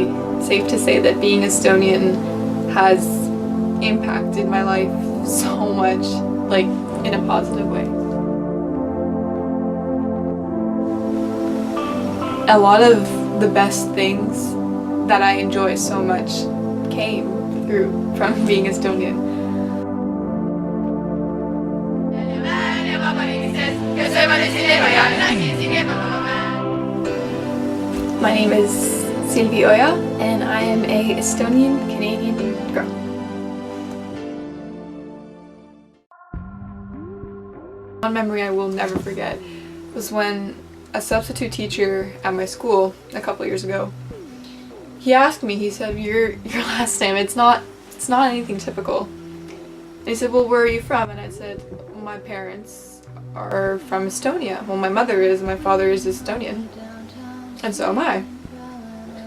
probably safe to say that being Estonian has impacted my life so much, like in a positive way. A lot of the best things that I enjoy so much came from being Estonian. My name is Silvi Oja, and I am a Estonian Canadian girl. One memory I will never forget was when a substitute teacher at my school a couple years ago, he asked me, he said, your last name, it's not anything typical. And he said, well, where are you from? And I said, well, my parents are from Estonia. Well, my mother is, my father is Estonian. And so am I.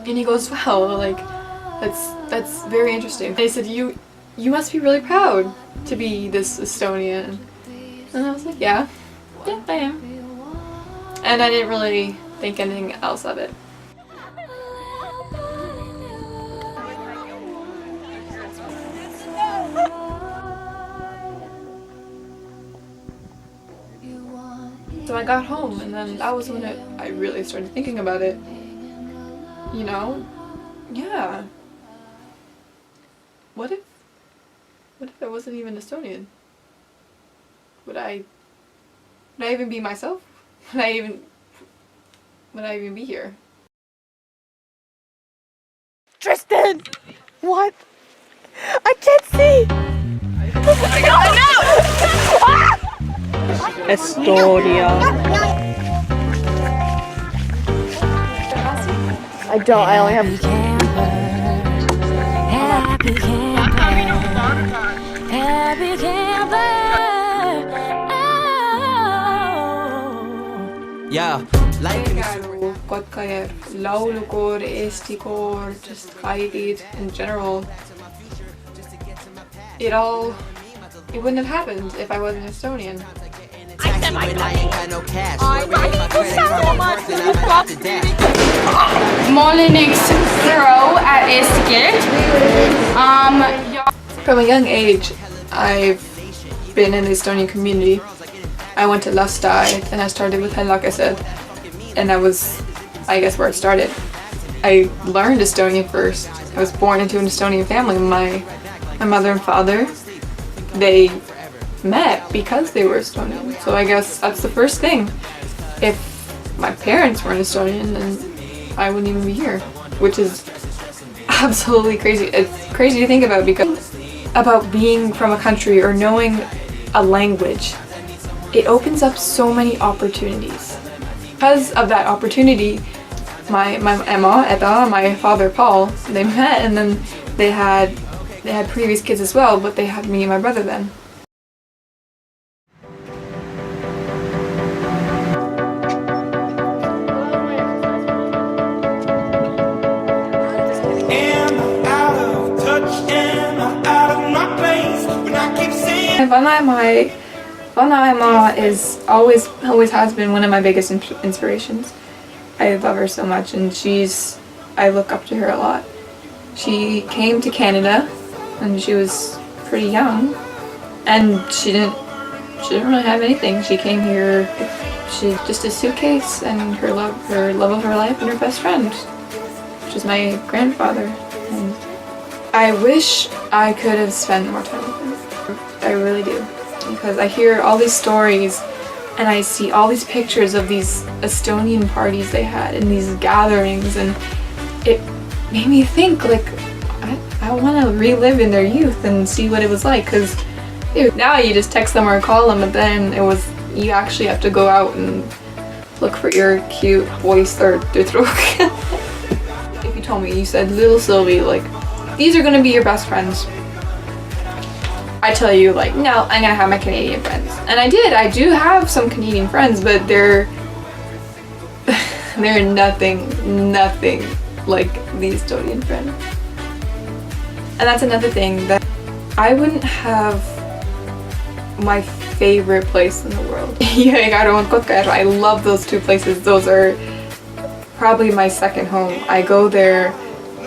And he goes, wow, like, that's very interesting. And he said, you must be really proud to be this Estonian. And I was like, yeah, I am. And I didn't really think anything else of it. So I got home, and then that was when I really started thinking about it. You know? Yeah. What if I wasn't even Estonian? Would I even be myself? Would I even be here? Tristan! What? I can't see! Estonia. I only have... Happy camper. Yeah, Käru, Kotkajärv, laulukoor, Eesti koor, just Kaidid in general. It wouldn't have happened if I wasn't Estonian. Ma olen üks pro at eesti keelt. From a young age, I've been in the Estonian community. I went to Lasteaed and I started with Hellakesed, and that was, I guess, where it started. I learned Estonian first. I was born into an Estonian family. My mother and father, they met because they were Estonian. So I guess that's the first thing. If my parents weren't Estonian, then I wouldn't even be here, which is absolutely crazy. It's crazy to think about, because about being from a country or knowing a language, it opens up so many opportunities. Because of that opportunity, my Emma, Etta, my father Paul, they met, and then they had previous kids as well, but they had me and my brother then. Vanaema is always has been one of my biggest inspirations. I love her so much, and I look up to her a lot. She came to Canada and she was pretty young, and she didn't really have anything. She came here, just a suitcase and her love of her life and her best friend, which is my grandfather. And I wish I could have spent more time with him. I really do. Because I hear all these stories and I see all these pictures of these Estonian parties they had and these gatherings, and it made me think, like, I want to relive in their youth and see what it was like. Because now you just text them or call them, but then you actually have to go out and look for your cute voice or Dutruk. If you told me, you said, little Sylvie, like, these are going to be your best friends, I tell you, like, no, I'm gonna have my Canadian friends. And I do have some Canadian friends, but they're nothing like the Estonian friend. And that's another thing, that I wouldn't have my favorite place in the world. Jõekäru and Kotkajärv, I love those two places. Those are probably my second home. I go there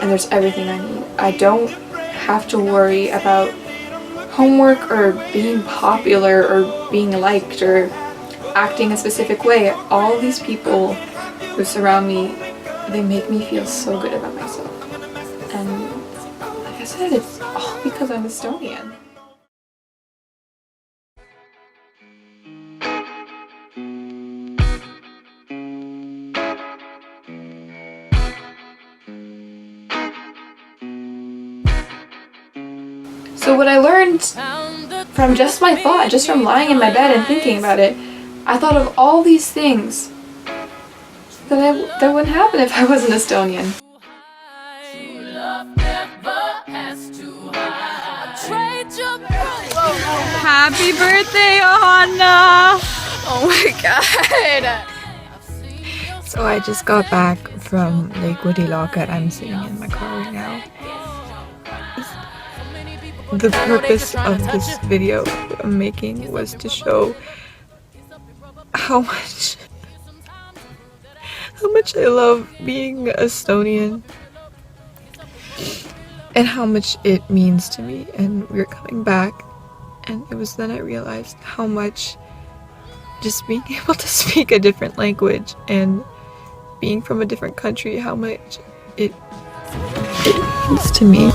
and there's everything I need. I don't have to worry about homework or being popular or being liked or acting a specific way. All these people who surround me, they make me feel so good about myself. And like I said, it's all because I'm Estonian. So what I learned from just my thought, just from lying in my bed and thinking about it, I thought of all these things that wouldn't happen if I wasn't Estonian. Happy birthday, Johanna! Oh my god! So I just got back from Lake Woodiloka. I'm sitting in my car right now. The purpose of this video I'm making was to show how much I love being Estonian and how much it means to me. And we're coming back, and it was then I realized how much just being able to speak a different language and being from a different country, how much it means to me.